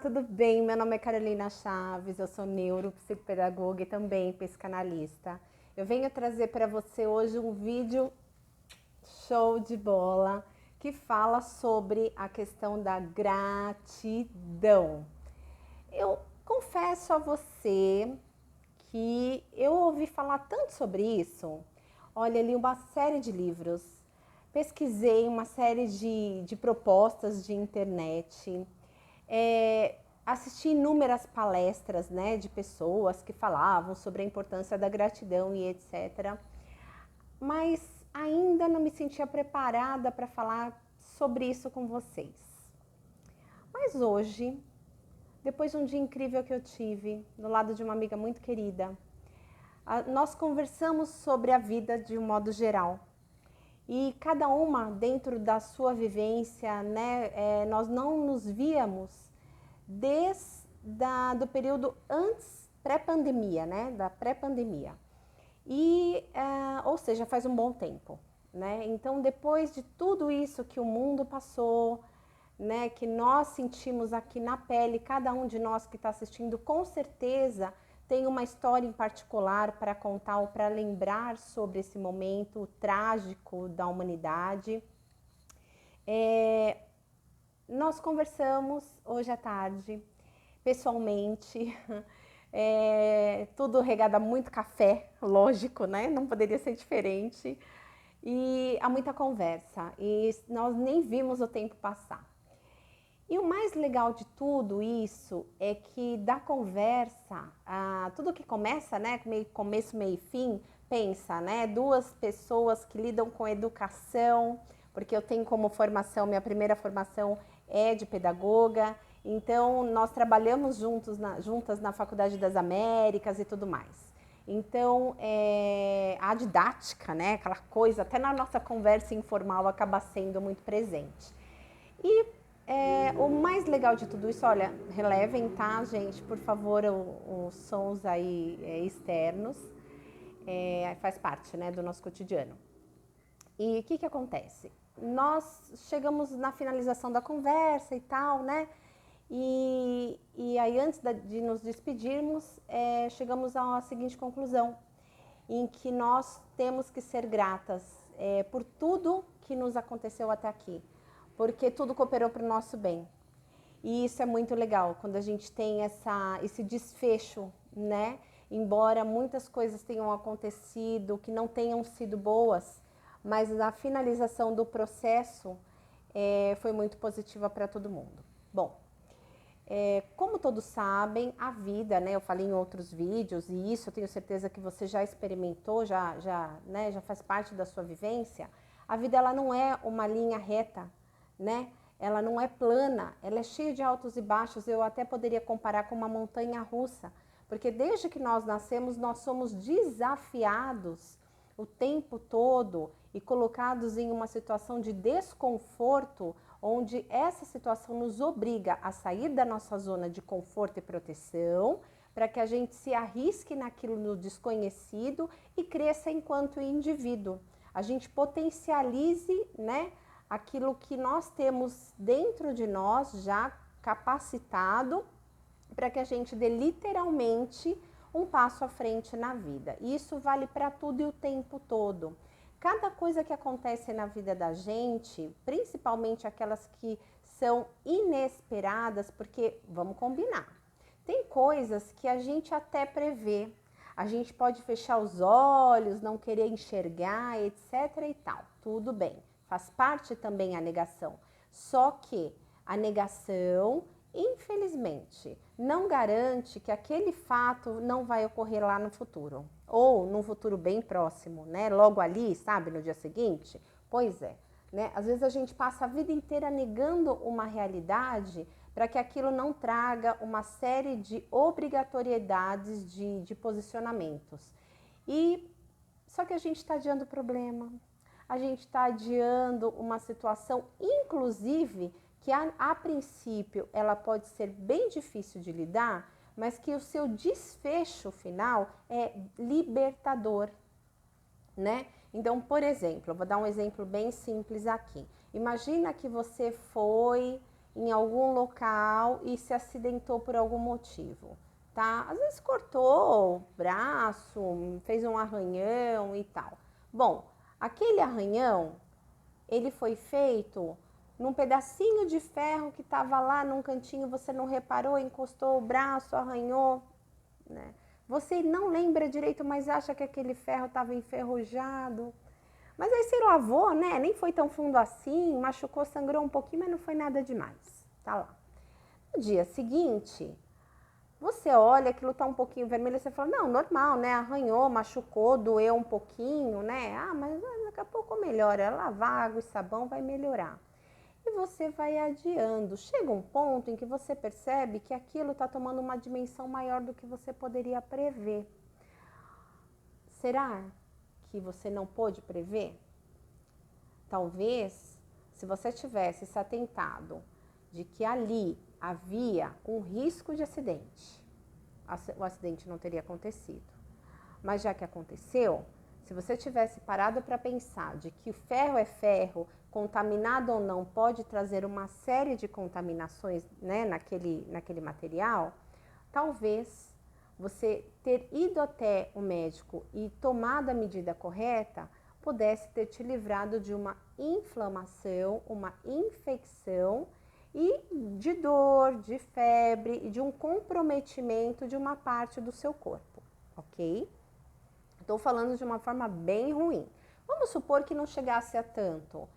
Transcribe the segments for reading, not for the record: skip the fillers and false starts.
tudo bem? Meu nome é Carolina Chaves, eu sou neuropsicopedagoga e também psicanalista. Eu venho trazer para você hoje um vídeo show de bola que fala sobre a questão da gratidão. Eu confesso a você que eu ouvi falar tanto sobre isso. Olha, li uma série de livros, pesquisei uma série de propostas de internet, assisti inúmeras palestras, né, de pessoas que falavam sobre a importância da gratidão e etc. Mas ainda não me sentia preparada para falar sobre isso com vocês. Mas hoje, depois de um dia incrível que eu tive, do lado de uma amiga muito querida, nós conversamos sobre a vida de um modo geral. E cada uma dentro da sua vivência, né, nós não nos víamos do período antes, pré-pandemia, né, da pré-pandemia. Ou seja, faz um bom tempo, né? Então, depois de tudo isso que o mundo passou, né, que nós sentimos aqui na pele, cada um de nós que está assistindo, com certeza tem uma história em particular para contar ou para lembrar sobre esse momento trágico da humanidade. Nós conversamos hoje à tarde, pessoalmente, tudo regado a muito café, lógico, né? Não poderia ser diferente. E há muita conversa, e nós nem vimos o tempo passar. E o mais legal de tudo isso é que da conversa, tudo que começa, né, começo, meio e fim, pensa, né, duas pessoas que lidam com educação, porque eu tenho como formação, minha primeira formação é de pedagoga, então nós trabalhamos juntas na Faculdade das Américas e tudo mais. Então, a didática, né, aquela coisa, até na nossa conversa informal, acaba sendo muito presente. E o mais legal de tudo isso, olha, relevem, tá, gente, por favor, os sons aí externos, faz parte, né, do nosso cotidiano. E o que acontece? Nós chegamos na finalização da conversa e tal, né, e aí antes de nos despedirmos, chegamos à seguinte conclusão, em que nós temos que ser gratas por tudo que nos aconteceu até aqui, porque tudo cooperou para o nosso bem. E isso é muito legal, quando a gente tem esse desfecho, né? Embora muitas coisas tenham acontecido, que não tenham sido boas, mas a finalização do processo foi muito positiva para todo mundo. Bom, como todos sabem, a vida, né? Eu falei em outros vídeos, e isso eu tenho certeza que você já experimentou, já faz parte da sua vivência. A vida, ela não é uma linha reta, né? Ela não é plana, ela é cheia de altos e baixos. Eu até poderia comparar com uma montanha russa, porque desde que nós nascemos, nós somos desafiados o tempo todo e colocados em uma situação de desconforto, onde essa situação nos obriga a sair da nossa zona de conforto e proteção, para que a gente se arrisque naquilo no desconhecido e cresça enquanto indivíduo. A gente potencialize, né, aquilo que nós temos dentro de nós já capacitado para que a gente dê literalmente um passo à frente na vida. E isso vale para tudo e o tempo todo. Cada coisa que acontece na vida da gente, principalmente aquelas que são inesperadas, porque vamos combinar, tem coisas que a gente até prevê. A gente pode fechar os olhos, não querer enxergar, etc e tal. Tudo bem, faz parte também a negação. Só que a negação, infelizmente, não garante que aquele fato não vai ocorrer lá no futuro. Ou num futuro bem próximo, né? Logo ali, sabe, no dia seguinte? Pois é, né? Às vezes a gente passa a vida inteira negando uma realidade para que aquilo não traga uma série de obrigatoriedades de posicionamentos. Só que a gente está adiando o problema, a gente está adiando uma situação, inclusive, que a princípio ela pode ser bem difícil de lidar, mas que o seu desfecho final é libertador, né? Então, por exemplo, eu vou dar um exemplo bem simples aqui. Imagina que você foi em algum local e se acidentou por algum motivo, tá? Às vezes cortou o braço, fez um arranhão e tal. Bom, aquele arranhão, ele foi feito num pedacinho de ferro que estava lá num cantinho, você não reparou, encostou o braço, arranhou, né? Você não lembra direito, mas acha que aquele ferro estava enferrujado. Mas aí você lavou, né? Nem foi tão fundo assim, machucou, sangrou um pouquinho, mas não foi nada demais. Tá lá. No dia seguinte, você olha, aquilo tá um pouquinho vermelho, você fala, não, normal, né? Arranhou, machucou, doeu um pouquinho, né? Ah, mas daqui a pouco melhora. Lavar água e sabão vai melhorar. E você vai adiando. Chega um ponto em que você percebe que aquilo está tomando uma dimensão maior do que você poderia prever. Será que você não pôde prever? Talvez, se você tivesse se atentado de que ali havia um risco de acidente, o acidente não teria acontecido. Mas já que aconteceu, se você tivesse parado para pensar de que o ferro é ferro, contaminado ou não, pode trazer uma série de contaminações, né, naquele material, talvez você ter ido até o médico e tomado a medida correta pudesse ter te livrado de uma inflamação, uma infecção e de dor, de febre e de um comprometimento de uma parte do seu corpo, ok? Estou falando de uma forma bem ruim. Vamos supor que não chegasse a tanto,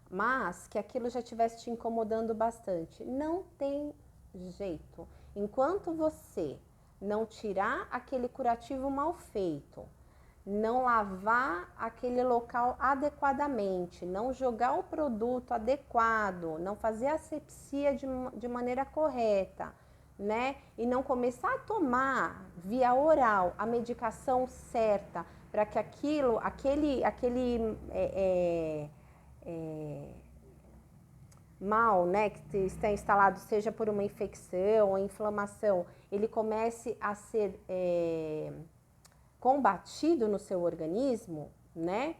mas que aquilo já estivesse te incomodando bastante. Não tem jeito. Enquanto você não tirar aquele curativo mal feito, não lavar aquele local adequadamente, não jogar o produto adequado, não fazer a asepsia de maneira correta, né? E não começar a tomar via oral a medicação certa para que aquele mal, né, que está instalado, seja por uma infecção ou inflamação, ele comece a ser combatido no seu organismo, né?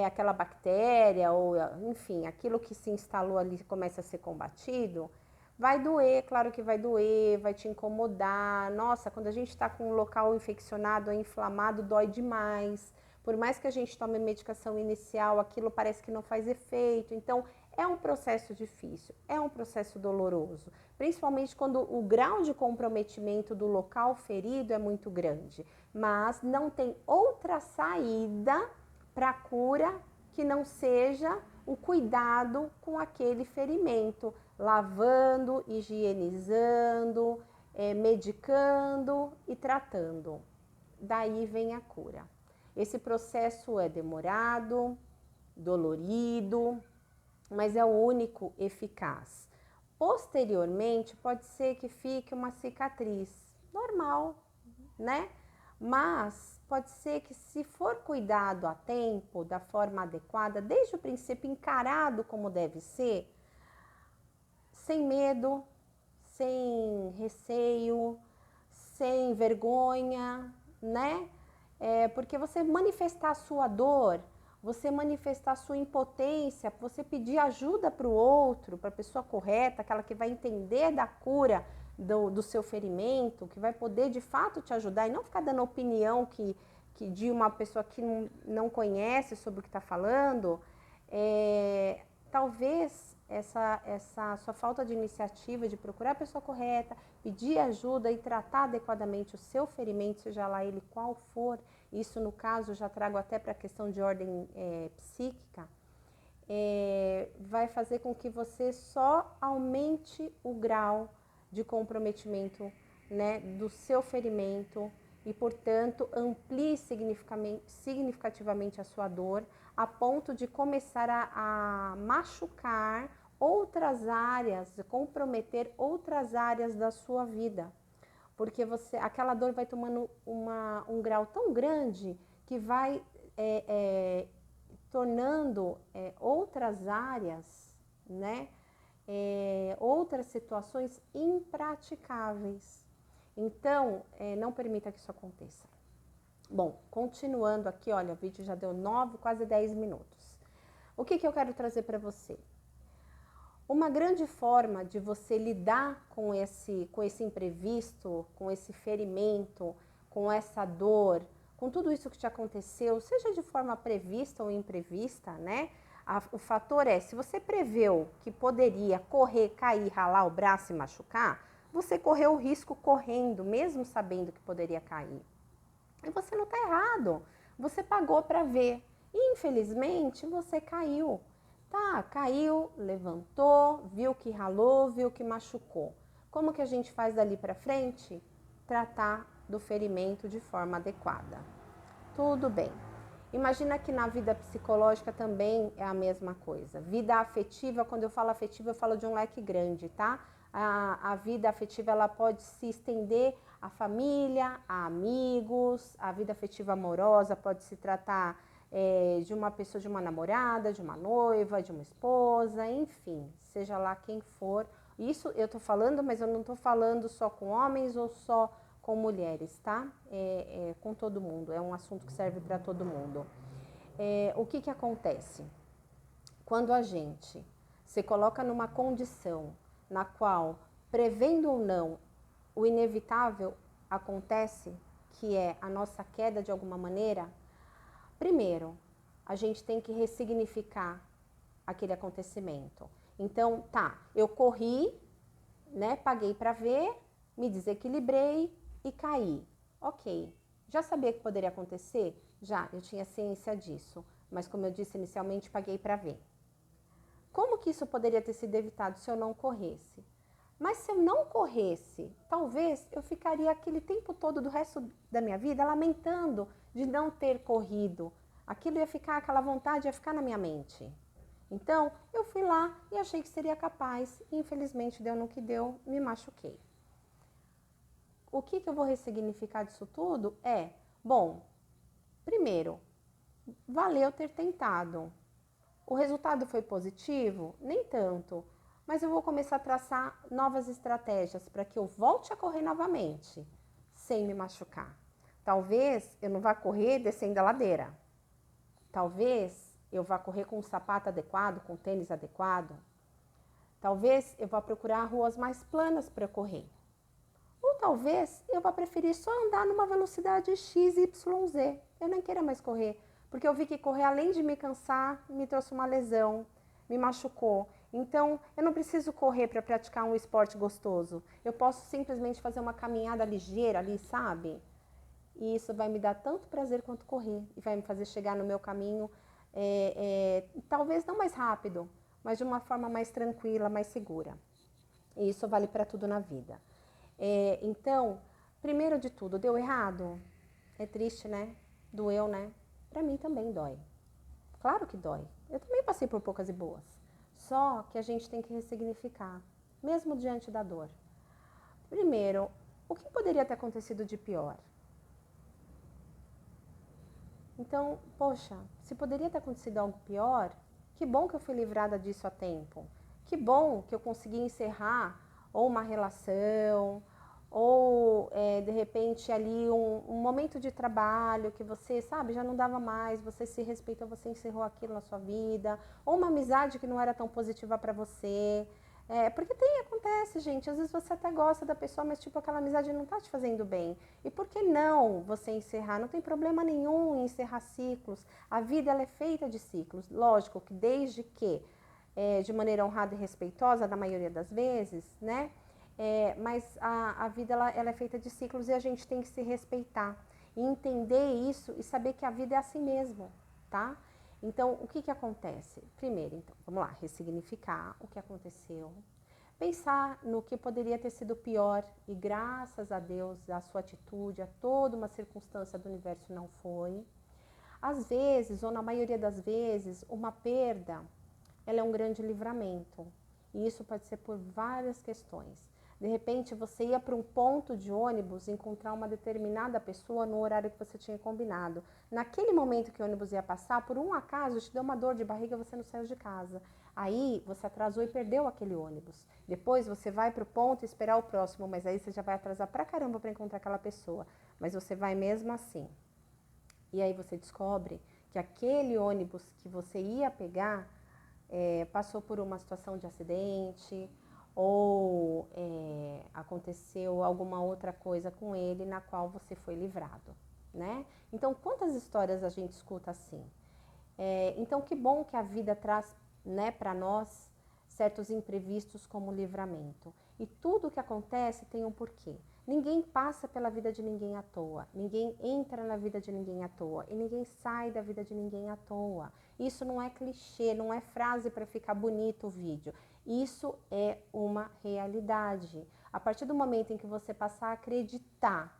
Aquela bactéria ou, enfim, aquilo que se instalou ali começa a ser combatido, vai doer, claro que vai doer, vai te incomodar. Nossa, quando a gente está com um local infeccionado ou inflamado, dói demais. Por mais que a gente tome medicação inicial, aquilo parece que não faz efeito. Então, é um processo difícil, é um processo doloroso, principalmente quando o grau de comprometimento do local ferido é muito grande. Mas não tem outra saída para a cura que não seja o cuidado com aquele ferimento, lavando, higienizando, medicando e tratando. Daí vem a cura. Esse processo é demorado, dolorido, mas é o único eficaz. Posteriormente, pode ser que fique uma cicatriz normal, né? Mas pode ser que, se for cuidado a tempo, da forma adequada, desde o princípio encarado como deve ser, sem medo, sem receio, sem vergonha, né? Porque você manifestar a sua dor, você manifestar a sua impotência, você pedir ajuda para o outro, para a pessoa correta, aquela que vai entender da cura do seu ferimento, que vai poder de fato te ajudar e não ficar dando opinião que de uma pessoa que não conhece sobre o que está falando, talvez essa sua falta de iniciativa de procurar a pessoa correta, pedir ajuda e tratar adequadamente o seu ferimento, seja lá ele qual for, isso no caso já trago até para a questão de ordem psíquica, vai fazer com que você só aumente o grau de comprometimento, né, do seu ferimento e, portanto, amplie significativamente a sua dor, a ponto de começar a machucar outras áreas, comprometer outras áreas da sua vida. Porque aquela dor vai tomando um grau tão grande que vai tornando outras áreas, né, outras situações impraticáveis. Então, não permita que isso aconteça. Bom, continuando aqui, olha, o vídeo já deu 9, quase 10 minutos. O que eu quero trazer para você? Uma grande forma de você lidar com esse imprevisto, com esse ferimento, com essa dor, com tudo isso que te aconteceu, seja de forma prevista ou imprevista, né? O fator é, se você preveu que poderia correr, cair, ralar o braço e machucar, você correu o risco correndo, mesmo sabendo que poderia cair. E você não está errado, você pagou para ver. E infelizmente você caiu. Tá, caiu, levantou, viu que ralou, viu que machucou. Como que a gente faz dali para frente? Tratar do ferimento de forma adequada. Tudo bem. Imagina que na vida psicológica também é a mesma coisa. Vida afetiva, quando eu falo afetiva, eu falo de um leque grande, tá? A vida afetiva, ela pode se estender à família, a amigos, a vida afetiva amorosa pode se tratar de uma pessoa, de uma namorada, de uma noiva, de uma esposa, enfim, seja lá quem for. Isso eu tô falando, mas eu não tô falando só com homens ou só com mulheres, tá? Com todo mundo, é um assunto que serve para todo mundo. O que acontece? Quando a gente se coloca numa condição na qual, prevendo ou não, o inevitável acontece, que é a nossa queda de alguma maneira, primeiro, a gente tem que ressignificar aquele acontecimento. Então, tá, eu corri, né, paguei para ver, me desequilibrei e caí. Ok, já sabia que poderia acontecer? Já, eu tinha ciência disso, mas como eu disse inicialmente, paguei para ver. Como que isso poderia ter sido evitado se eu não corresse? Mas se eu não corresse, talvez eu ficaria aquele tempo todo do resto da minha vida lamentando de não ter corrido. Aquilo ia ficar, aquela vontade ia ficar na minha mente. Então, eu fui lá e achei que seria capaz. Infelizmente, deu no que deu, me machuquei. O que eu vou ressignificar disso tudo é, bom, primeiro, valeu ter tentado. O resultado foi positivo? Nem tanto. Mas eu vou começar a traçar novas estratégias para que eu volte a correr novamente, sem me machucar. Talvez eu não vá correr descendo a ladeira. Talvez eu vá correr com um sapato adequado, com um tênis adequado. Talvez eu vá procurar ruas mais planas para correr. Ou talvez eu vá preferir só andar numa velocidade XYZ. Eu nem queira mais correr, porque eu vi que correr, além de me cansar, me trouxe uma lesão, me machucou. Então, eu não preciso correr para praticar um esporte gostoso. Eu posso simplesmente fazer uma caminhada ligeira ali, sabe? E isso vai me dar tanto prazer quanto correr. E vai me fazer chegar no meu caminho, talvez não mais rápido, mas de uma forma mais tranquila, mais segura. E isso vale para tudo na vida. Então, primeiro de tudo, deu errado? É triste, né? Doeu, né? Pra mim também dói. Claro que dói. Eu também passei por poucas e boas. Só que a gente tem que ressignificar, mesmo diante da dor. Primeiro, o que poderia ter acontecido de pior? Então, poxa, se poderia ter acontecido algo pior, que bom que eu fui livrada disso a tempo. Que bom que eu consegui encerrar ou uma relação, ou de repente ali um momento de trabalho que você, sabe, já não dava mais, você se respeitou, você encerrou aquilo na sua vida, ou uma amizade que não era tão positiva para você. Porque acontece, gente, às vezes você até gosta da pessoa, mas tipo, aquela amizade não tá te fazendo bem. E por que não você encerrar? Não tem problema nenhum em encerrar ciclos. A vida, ela é feita de ciclos. Lógico que desde que, de maneira honrada e respeitosa, na maioria das vezes, né? Mas a vida, ela é feita de ciclos e a gente tem que se respeitar. E entender isso e saber que a vida é assim mesmo, tá? Então, o que acontece? Primeiro, então, vamos lá, ressignificar o que aconteceu. Pensar no que poderia ter sido pior e graças a Deus, a sua atitude, a toda uma circunstância do universo não foi. Às vezes, ou na maioria das vezes, uma perda, ela é um grande livramento. E isso pode ser por várias questões. De repente, você ia para um ponto de ônibus encontrar uma determinada pessoa no horário que você tinha combinado. Naquele momento que o ônibus ia passar, por um acaso, te deu uma dor de barriga, você não saiu de casa. Aí, você atrasou e perdeu aquele ônibus. Depois, você vai para o ponto e esperar o próximo, mas aí você já vai atrasar pra caramba para encontrar aquela pessoa. Mas você vai mesmo assim. E aí você descobre que aquele ônibus que você ia pegar passou por uma situação de acidente ou aconteceu alguma outra coisa com ele na qual você foi livrado, né? Então, quantas histórias a gente escuta assim? Então, que bom que a vida traz, né, para nós certos imprevistos como livramento. E tudo que acontece tem um porquê. Ninguém passa pela vida de ninguém à toa. Ninguém entra na vida de ninguém à toa. E ninguém sai da vida de ninguém à toa. Isso não é clichê, não é frase para ficar bonito o vídeo. Isso é uma realidade. A partir do momento em que você passar a acreditar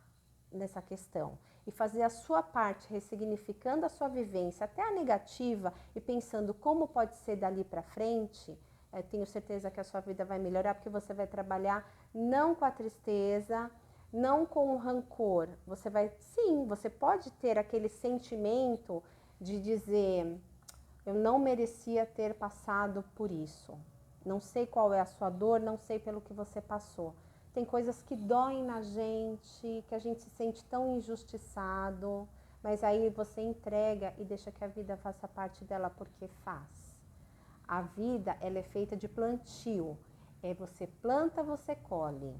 nessa questão e fazer a sua parte, ressignificando a sua vivência, até a negativa, e pensando como pode ser dali para frente, tenho certeza que a sua vida vai melhorar, porque você vai trabalhar não com a tristeza, não com o rancor. Você vai, sim, você pode ter aquele sentimento de dizer, eu não merecia ter passado por isso. Não sei qual é a sua dor, não sei pelo que você passou. Tem coisas que doem na gente, que a gente se sente tão injustiçado, mas aí você entrega e deixa que a vida faça parte dela porque faz. A vida, ela é feita de plantio. Você planta, você colhe,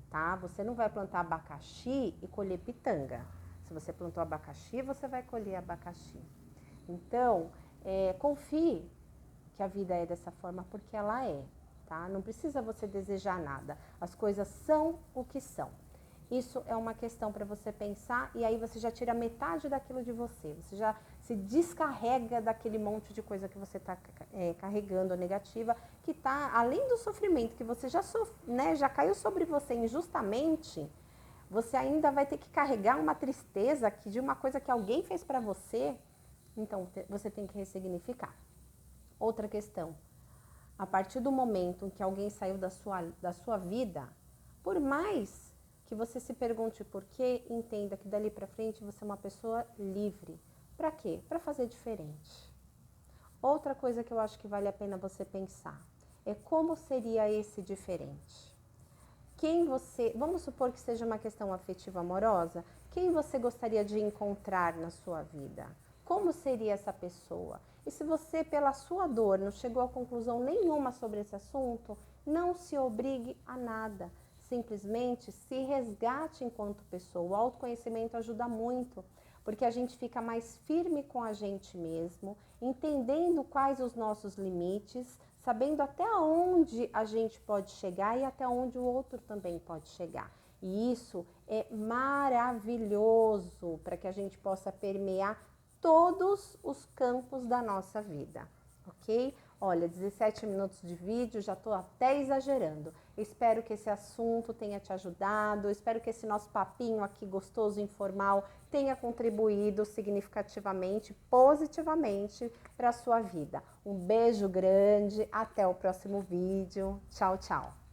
tá? Você não vai plantar abacaxi e colher pitanga. Se você plantou abacaxi, você vai colher abacaxi. Então, confie que a vida é dessa forma porque ela é, tá? Não precisa você desejar nada. As coisas são o que são. Isso é uma questão para você pensar e aí você já tira metade daquilo de você. Você já se descarrega daquele monte de coisa que você está carregando negativa, que está além do sofrimento que você já caiu sobre você injustamente. Você ainda vai ter que carregar uma tristeza de uma coisa que alguém fez para você. Então você tem que ressignificar. Outra questão. A partir do momento em que alguém saiu da sua vida, por mais que você se pergunte por quê, entenda que dali para frente você é uma pessoa livre. Para quê? Para fazer diferente. Outra coisa que eu acho que vale a pena você pensar é como seria esse diferente. Vamos supor que seja uma questão afetiva amorosa, quem você gostaria de encontrar na sua vida? Como seria essa pessoa? E se você, pela sua dor, não chegou a conclusão nenhuma sobre esse assunto, não se obrigue a nada. Simplesmente se resgate enquanto pessoa. O autoconhecimento ajuda muito, porque a gente fica mais firme com a gente mesmo, entendendo quais os nossos limites, sabendo até onde a gente pode chegar e até onde o outro também pode chegar. E isso é maravilhoso para que a gente possa permear todos os campos da nossa vida, ok? Olha, 17 minutos de vídeo, já estou até exagerando. Espero que esse assunto tenha te ajudado, espero que esse nosso papinho aqui gostoso, informal, tenha contribuído significativamente, positivamente para a sua vida. Um beijo grande, até o próximo vídeo. Tchau, tchau!